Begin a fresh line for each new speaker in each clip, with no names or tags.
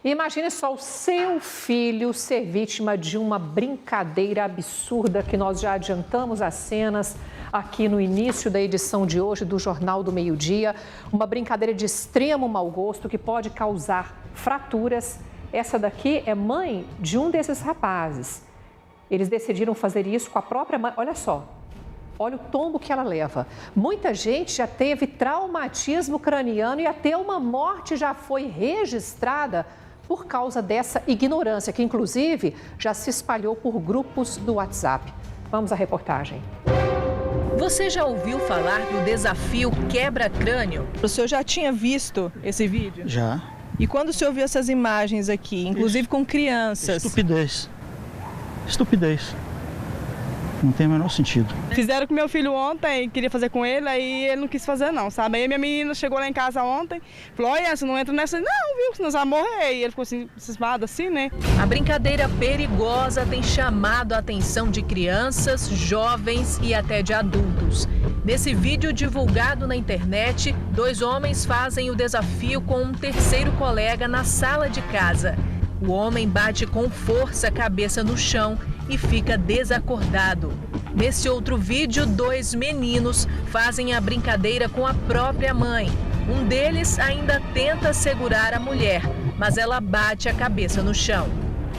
Imagine só o seu filho ser vítima de uma brincadeira absurda que nós já adiantamos as cenas aqui no início da edição de hoje do Jornal do Meio-Dia. Uma brincadeira de extremo mau gosto que pode causar fraturas. Essa daqui é mãe de um desses rapazes. Eles decidiram fazer isso com a própria mãe. Olha só, olha o tombo que ela leva. Muita gente já teve traumatismo craniano e até uma morte já foi registrada por causa dessa ignorância, que inclusive já se espalhou por grupos do WhatsApp. Vamos à reportagem.
Você já ouviu falar do desafio quebra-crânio?
O senhor já tinha visto esse vídeo?
Já.
E quando o senhor viu essas imagens aqui, inclusive com crianças?
Estupidez. Estupidez. Não tem o menor sentido.
Fizeram com meu filho ontem, queria fazer com ele, aí ele não quis fazer não, sabe? Aí minha menina chegou lá em casa ontem, falou, olha, você não entra nessa, não, viu, senão você vai morrer. E ele ficou assim, cismado assim, né?
A brincadeira perigosa tem chamado a atenção de crianças, jovens e até de adultos. Nesse vídeo divulgado na internet, 2 homens fazem o desafio com um terceiro colega na sala de casa. O homem bate com força a cabeça no chão e fica desacordado. Nesse outro vídeo, 2 meninos fazem a brincadeira com a própria mãe. Um deles ainda tenta segurar a mulher, mas ela bate a cabeça no chão.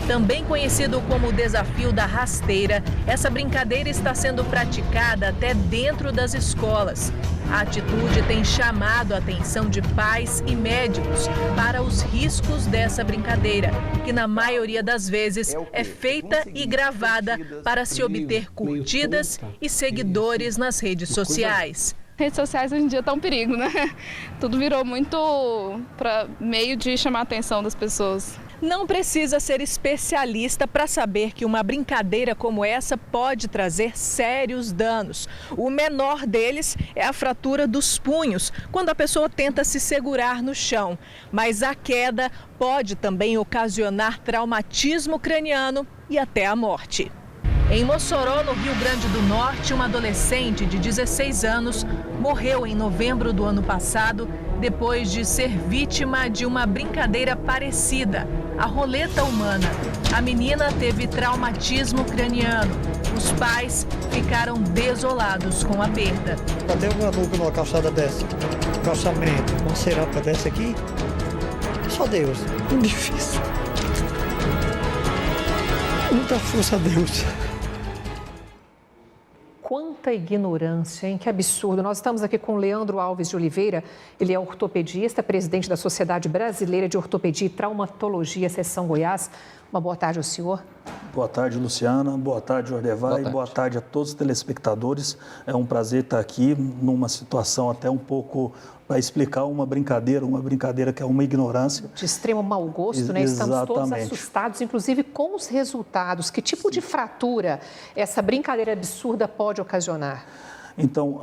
Também conhecido como o desafio da rasteira, essa brincadeira está sendo praticada até dentro das escolas. A atitude tem chamado a atenção de pais e médicos para os riscos dessa brincadeira, que na maioria das vezes é feita e gravada para se obter curtidas e seguidores nas redes sociais.
Redes sociais hoje em dia estão um perigo, né? Tudo virou muito para meio de chamar a atenção das pessoas.
Não precisa ser especialista para saber que uma brincadeira como essa pode trazer sérios danos. O menor deles é a fratura dos punhos, quando a pessoa tenta se segurar no chão. Mas a queda pode também ocasionar traumatismo craniano e até a morte. Em Mossoró, no Rio Grande do Norte, uma adolescente de 16 anos morreu em novembro do ano passado depois de ser vítima de uma brincadeira parecida, a roleta humana. A menina teve traumatismo craniano. Os pais ficaram desolados com a perda.
Cadê um maluco numa calçada dessa? Calçamento, uma serapa dessa aqui? Só Deus. Muito difícil. Muita força a Deus.
Quanta ignorância, hein? Que absurdo. Nós estamos aqui com o Leandro Alves de Oliveira. Ele é ortopedista, presidente da Sociedade Brasileira de Ortopedia e Traumatologia, Seção Goiás. Uma boa tarde ao senhor.
Boa tarde, Luciana. Boa tarde, Ordevai. Boa tarde a todos os telespectadores. É um prazer estar aqui numa situação até um pouco para explicar uma brincadeira que é uma ignorância.
De extremo mau gosto, né? Estamos todos assustados, inclusive com os resultados. Que tipo de fratura essa brincadeira absurda pode ocasionar?
Então,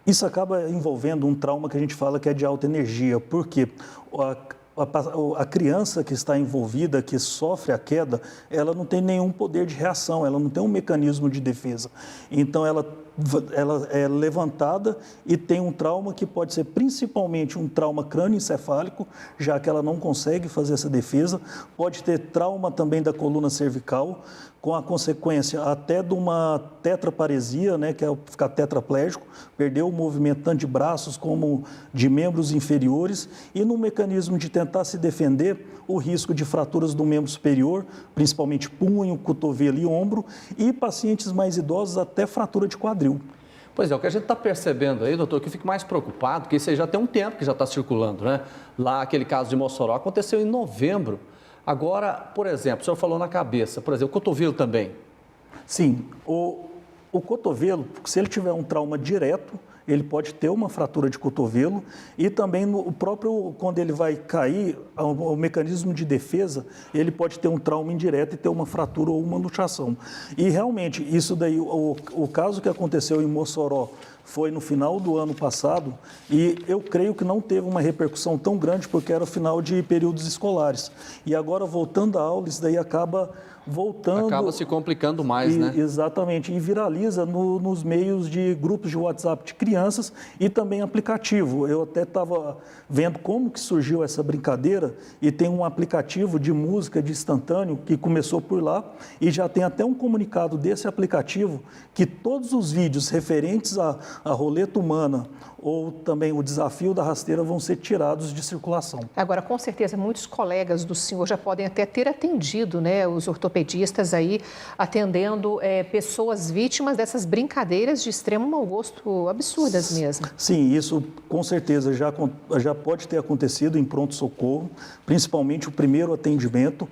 isso acaba envolvendo um trauma que a gente fala que é de alta energia. Por quê? A criança que está envolvida, que sofre a queda, ela não tem nenhum poder de reação, ela não tem um mecanismo de defesa. Então, ela é levantada e tem um trauma que pode ser principalmente um trauma crânioencefálico, já que ela não consegue fazer essa defesa. Pode ter trauma também da coluna cervical, com a consequência até de uma tetraparesia, né, que é ficar tetraplégico, perder o movimento tanto de braços como de membros inferiores, e no mecanismo de tentar se defender, o risco de fraturas do membro superior, principalmente punho, cotovelo e ombro, e pacientes mais idosos até fratura de quadril.
Pois é, o que a gente está percebendo aí, doutor, que eu fico mais preocupado, que isso aí já tem um tempo que já está circulando, né? Lá, aquele caso de Mossoró aconteceu em novembro. Agora, por exemplo, o senhor falou na cabeça, por exemplo, o cotovelo também.
Sim, o cotovelo, se ele tiver um trauma direto, ele pode ter uma fratura de cotovelo e também o próprio, quando ele vai cair, o mecanismo de defesa, ele pode ter um trauma indireto e ter uma fratura ou uma luxação. E realmente, isso daí, o caso que aconteceu em Mossoró foi no final do ano passado e eu creio que não teve uma repercussão tão grande porque era o final de períodos escolares. E agora, voltando à aula, isso daí acaba voltando...
Acaba se complicando mais, né?
Exatamente, e viraliza nos meios de grupos de WhatsApp de crianças. crianças e também aplicativo. Eu até estava vendo como que surgiu essa brincadeira e tem um aplicativo de música de instantâneo que começou por lá e já tem até um comunicado desse aplicativo que todos os vídeos referentes à roleta humana ou também o desafio da rasteira vão ser tirados de circulação.
Agora, com certeza, muitos colegas do senhor já podem até ter atendido, né, os ortopedistas aí, atendendo pessoas vítimas dessas brincadeiras de extremo mau gosto, absurdas mesmo.
Sim, isso com certeza já pode ter acontecido em pronto-socorro, principalmente o primeiro atendimento.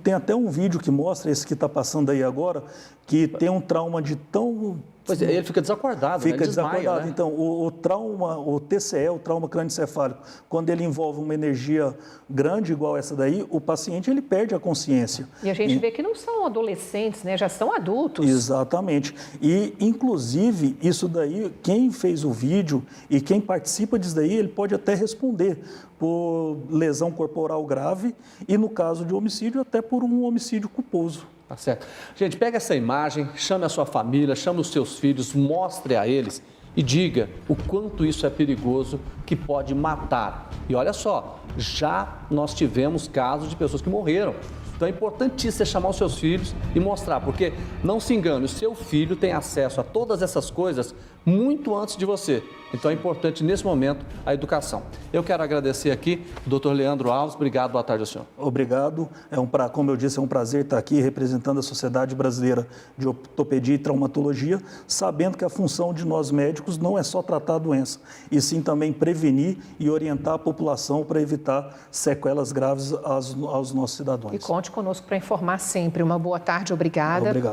Tem até um vídeo que mostra, esse que está passando aí agora, que tem um trauma de tão...
Pois é, ele fica desacordado,
Fica
né? Ele desmaia,
desacordado.
né?
Então, o trauma, o TCE, o trauma crânioencefálico, quando ele envolve uma energia grande igual essa daí, o paciente ele perde a consciência.
E a gente vê que não são adolescentes, né? Já são adultos.
Exatamente. E, inclusive, isso daí, quem fez o vídeo e quem participa disso daí, ele pode até responder por lesão corporal grave e, no caso de homicídio, até por um homicídio culposo.
Tá certo. Gente, pega essa imagem, chame a sua família, chame os seus filhos, mostre a eles e diga o quanto isso é perigoso, que pode matar. E olha só, já nós tivemos casos de pessoas que morreram. Então é importantíssimo você chamar os seus filhos e mostrar, porque não se engane, o seu filho tem acesso a todas essas coisas muito antes de você. Então é importante nesse momento a educação. Eu quero agradecer aqui o Dr. Leandro Alves. Obrigado, boa tarde ao senhor.
Obrigado. Como eu disse, é um prazer estar aqui representando a Sociedade Brasileira de Ortopedia e Traumatologia, sabendo que a função de nós médicos não é só tratar a doença, e sim também prevenir e orientar a população para evitar sequelas graves aos nossos cidadãos.
E conte conosco para informar sempre. Uma boa tarde, obrigada.
Obrigado.